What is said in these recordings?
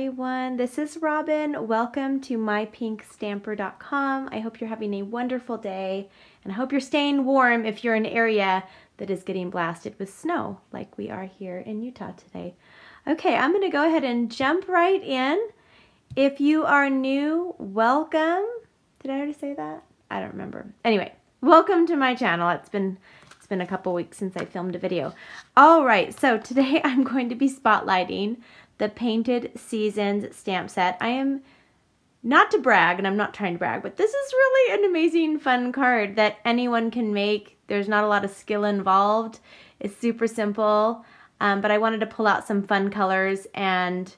everyone, this is Robyn. Welcome to mypinkstamper.com. I hope you're having a wonderful day, and I hope you're staying warm if you're in an area that is getting blasted with snow like we are here in Utah today. Okay, I'm going to go ahead and jump right in. If you are new, welcome. Did I already say that? I don't remember. Anyway, welcome to my channel. It's been a couple weeks since I filmed a video. All right, so today I'm going to be spotlighting the Painted Seasons stamp set. I am not to brag, and I'm not trying to brag, but this is really an amazing, fun card that anyone can make. There's not a lot of skill involved. It's super simple, but I wanted to pull out some fun colors and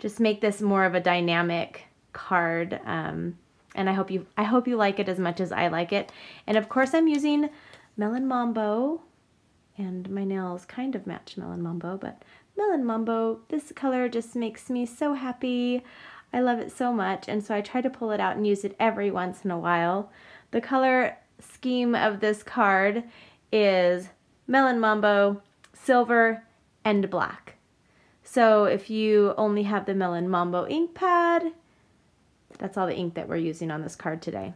just make this more of a dynamic card. And I hope you like it as much as I like it. And of course, I'm using Melon Mambo, and my nails kind of match Melon Mambo, but Melon Mambo, this color just makes me so happy. I love it so much, and so I try to pull it out and use it every once in a while. The color scheme of this card is Melon Mambo, silver, and black. So if you only have the Melon Mambo ink pad, that's all the ink that we're using on this card today.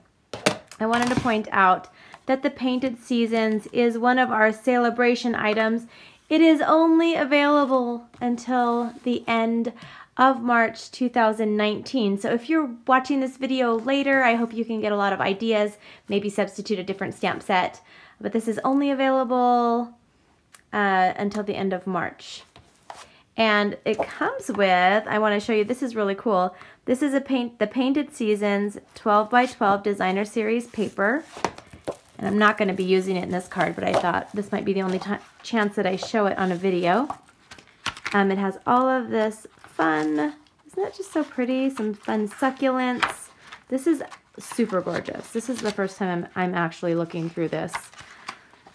I wanted to point out that the Painted Seasons is one of our celebration items. It is only available until the end of March 2019. So if you're watching this video later, I hope you can get a lot of ideas, maybe substitute a different stamp set. But this is only available until the end of March. And it comes with, I want to show you, this is really cool. This is the Painted Seasons 12 by 12 Designer Series paper. And I'm not going to be using it in this card, but I thought this might be the only chance that I show it on a video. It has all of this fun, isn't that just so pretty? Some fun succulents. This is super gorgeous. This is the first time I'm actually looking through this.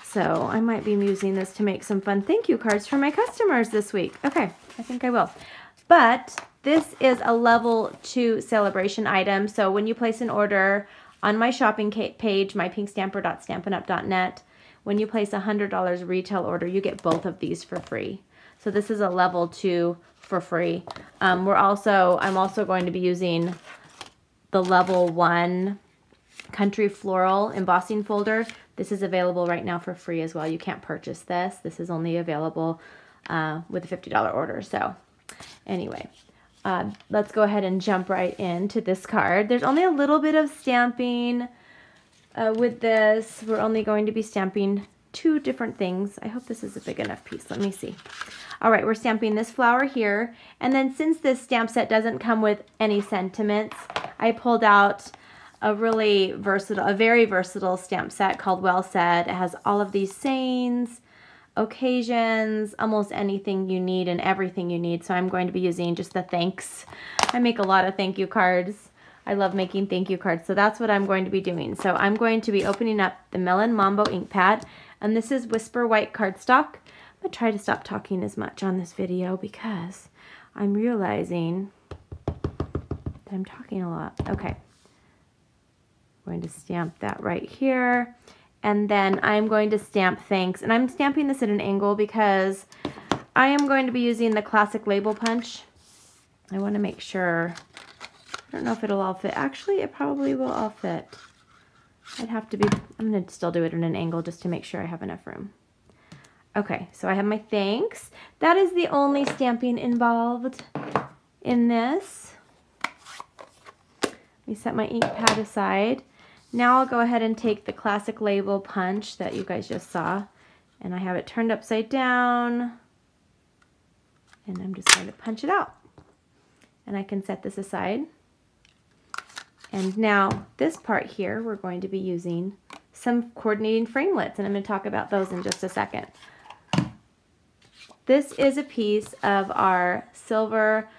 So I might be using this to make some fun thank you cards for my customers this week. Okay, I think I will. But this is a level 2 celebration item. So when you place an order on my shopping page, mypinkstamper.stampinup.net, when you place a $100 retail order, you get both of these for free. So this is a level 2 for free. I'm also going to be using the level 1 Country Floral embossing folder. This is available right now for free as well. You can't purchase this. This is only available with a $50 order. So anyway, let's go ahead and jump right into this card. There's only a little bit of stamping with this. We're only going to be stamping 2 different things. I hope this is a big enough piece. Let me see. All right, we're stamping this flower here. And then since this stamp set doesn't come with any sentiments, I pulled out a very versatile stamp set called Well Said. It has all of these sayings, occasions, almost anything you need and everything you need. So I'm going to be using just the thanks. I make a lot of thank you cards. I love making thank you cards, so that's what I'm going to be doing. So I'm going to be opening up the Melon Mambo ink pad, and this is Whisper White cardstock. I'm going to try to stop talking as much on this video because I'm realizing that I'm talking a lot. Okay. I'm going to stamp that right here. And then I'm going to stamp thanks. And I'm stamping this at an angle because I am going to be using the classic label punch. I want to make sure. I don't know if it'll all fit. Actually, it probably will all fit. I'm going to still do it at an angle just to make sure I have enough room. Okay, so I have my thanks. That is the only stamping involved in this. Let me set my ink pad aside. Now I'll go ahead and take the classic label punch that you guys just saw, and I have it turned upside down, and I'm just going to punch it out. And I can set this aside. And now this part here, we're going to be using some coordinating framelits, and I'm going to talk about those in just a second. This is a piece of our silver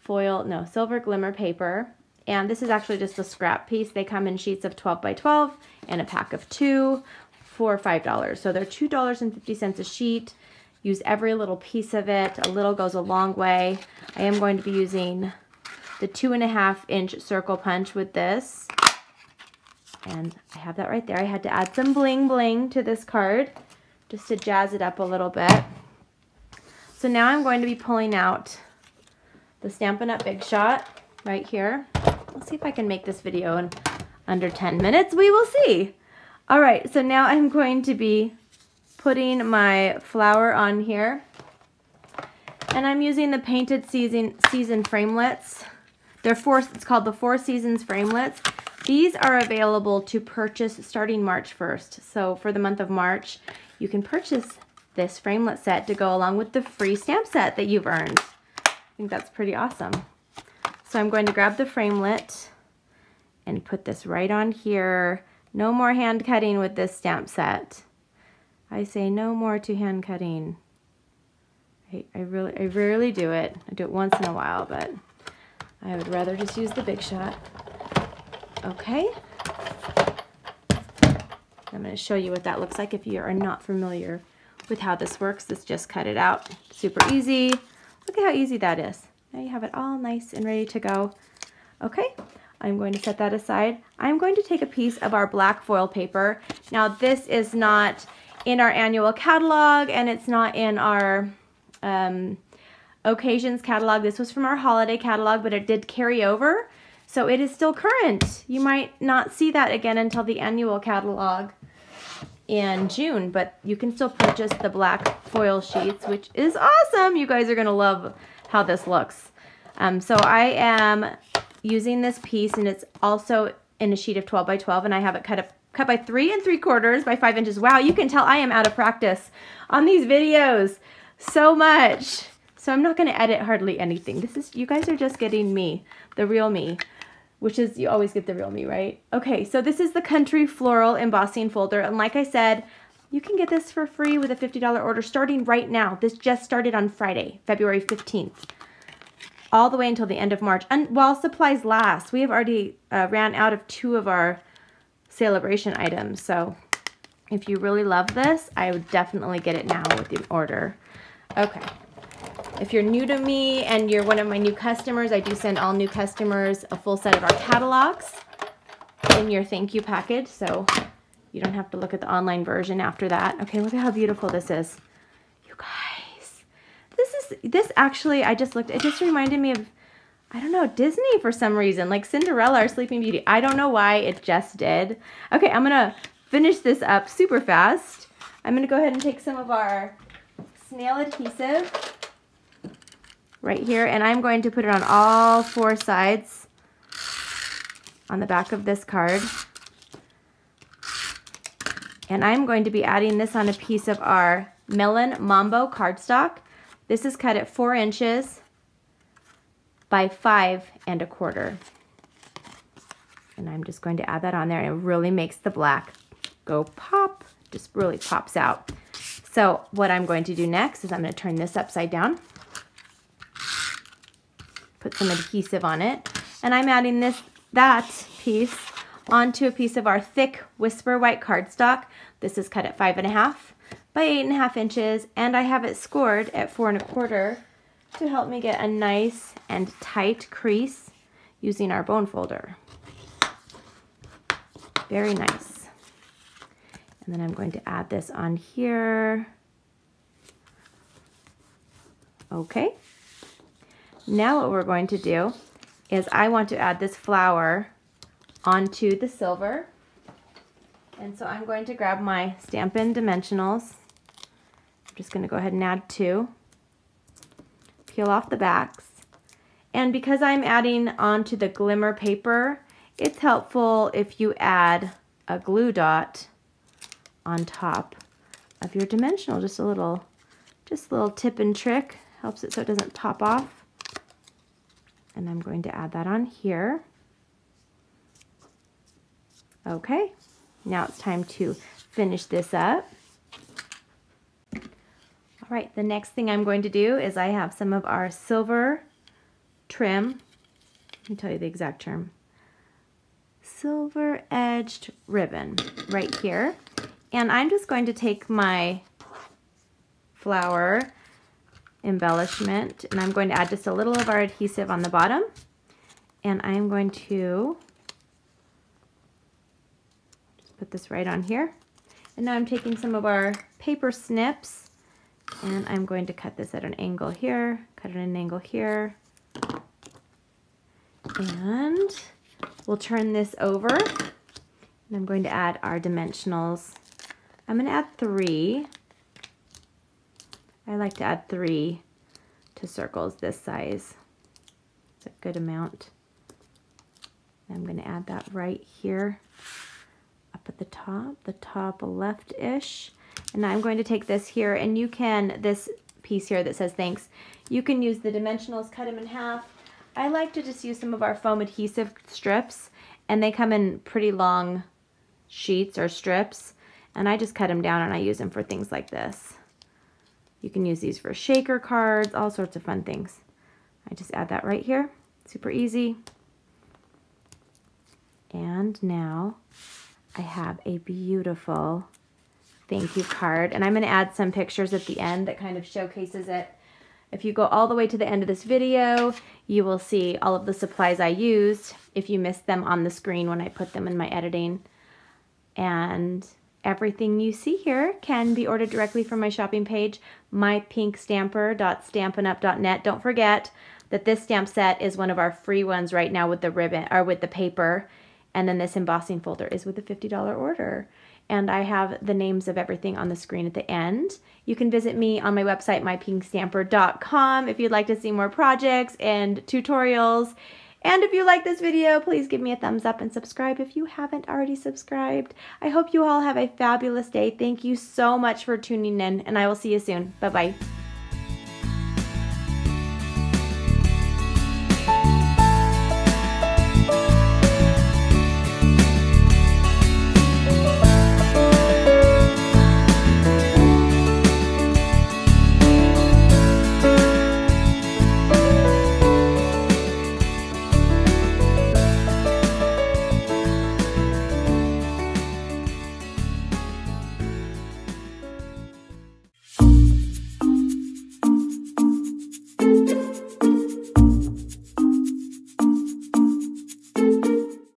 glimmer paper. And this is actually just a scrap piece. They come in sheets of 12 by 12 and a pack of 2 for $5. So they're $2.50 a sheet. Use every little piece of it. A little goes a long way. I am going to be using the 2.5-inch circle punch with this. And I have that right there. I had to add some bling bling to this card just to jazz it up a little bit. So now I'm going to be pulling out the Stampin' Up! Big Shot right here. Let's see if I can make this video in under 10 minutes. We will see. All right, so now I'm going to be putting my flower on here. And I'm using the Painted Season framelets. It's called the 4 Seasons framelets. These are available to purchase starting March 1st. So for the month of March, you can purchase this framelit set to go along with the free stamp set that you've earned. I think that's pretty awesome. So I'm going to grab the framelit and put this right on here. No more hand cutting with this stamp set. I say no more to hand cutting. I rarely do it. I do it once in a while, but I would rather just use the Big Shot. Okay. I'm going to show you what that looks like if you are not familiar with how this works. Let's just cut it out. Super easy. Look at how easy that is. Now you have it all nice and ready to go. Okay, I'm going to set that aside. I'm going to take a piece of our black foil paper. Now this is not in our annual catalog and it's not in our occasions catalog. This was from our holiday catalog, but it did carry over. So it is still current. You might not see that again until the annual catalog in June, but you can still purchase the black foil sheets, which is awesome. You guys are gonna love how this looks. So I am using this piece, and it's also in a sheet of 12 by 12, and I have it cut by 3 3/4 by 5 inches. Wow, you can tell I am out of practice on these videos so much. So I'm not gonna edit hardly anything. You guys are just getting me, the real me, which is, you always get the real me, right? Okay, so this is the Country Floral embossing folder, and like I said, you can get this for free with a $50 order starting right now. This just started on Friday, February 15th, all the way until the end of March, and while supplies last. We have already ran out of 2 of our celebration items, so if you really love this, I would definitely get it now with the order. Okay. If you're new to me and you're one of my new customers, I do send all new customers a full set of our catalogs in your thank you package, so you don't have to look at the online version after that. Okay, look at how beautiful this is. You guys, this actually, I just looked, it just reminded me of, I don't know, Disney for some reason, like Cinderella or Sleeping Beauty. I don't know why, it just did. Okay, I'm gonna finish this up super fast. I'm gonna go ahead and take some of our snail adhesive right here, and I'm going to put it on all 4 sides on the back of this card. And I'm going to be adding this on a piece of our Melon MAMBO cardstock. This is cut at 4 inches by 5 1/4. And I'm just going to add that on there, and it really makes the black go pop, just really pops out. So what I'm going to do next is I'm going to turn this upside down, put some adhesive on it, and I'm adding that piece onto a piece of our thick Whisper White cardstock. This is cut at 5 1/2 by 8 1/2 inches, and I have it scored at 4 1/4 to help me get a nice and tight crease using our bone folder. Very nice. And then I'm going to add this on here. Okay. Now what we're going to do is I want to add this flower onto the silver. And so I'm going to grab my Stampin' Dimensionals. I'm just going to go ahead and add 2. Peel off the backs. And because I'm adding onto the glimmer paper, it's helpful if you add a glue dot on top of your dimensional. Just a little tip and trick. Helps it so it doesn't pop off. And I'm going to add that on here. Okay, now it's time to finish this up. All right, the next thing I'm going to do is I have some of our silver trim. Let me tell you the exact term. Silver edged ribbon right here. And I'm just going to take my flower embellishment, and I'm going to add just a little of our adhesive on the bottom, and I'm going to just put this right on here. And now I'm taking some of our paper snips, and I'm going to cut this at an angle here, cut it at an angle here, And we'll turn this over, and I'm going to add our dimensionals. I'm going to add 3. I like to add 3 to circles this size. It's a good amount. I'm going to add that right here up at the top left-ish. And I'm going to take this here, and you can, this piece here that says thanks, you can use the dimensionals, cut them in half. I like to just use some of our foam adhesive strips, and they come in pretty long sheets or strips, and I just cut them down and I use them for things like this. You can use these for shaker cards, all sorts of fun things. I just add that right here, super easy. And now I have a beautiful thank you card, and I'm going to add some pictures at the end that kind of showcases it. If you go all the way to the end of this video, you will see all of the supplies I used if you missed them on the screen when I put them in my editing. And everything you see here can be ordered directly from my shopping page, mypinkstamper.stampinup.net. Don't forget that this stamp set is one of our free ones right now with the ribbon or with the paper, and then this embossing folder is with a $50 order. And I have the names of everything on the screen at the end. You can visit me on my website, mypinkstamper.com, if you'd like to see more projects and tutorials. And if you like this video, please give me a thumbs up and subscribe if you haven't already subscribed. I hope you all have a fabulous day. Thank you so much for tuning in, and I will see you soon. Bye-bye.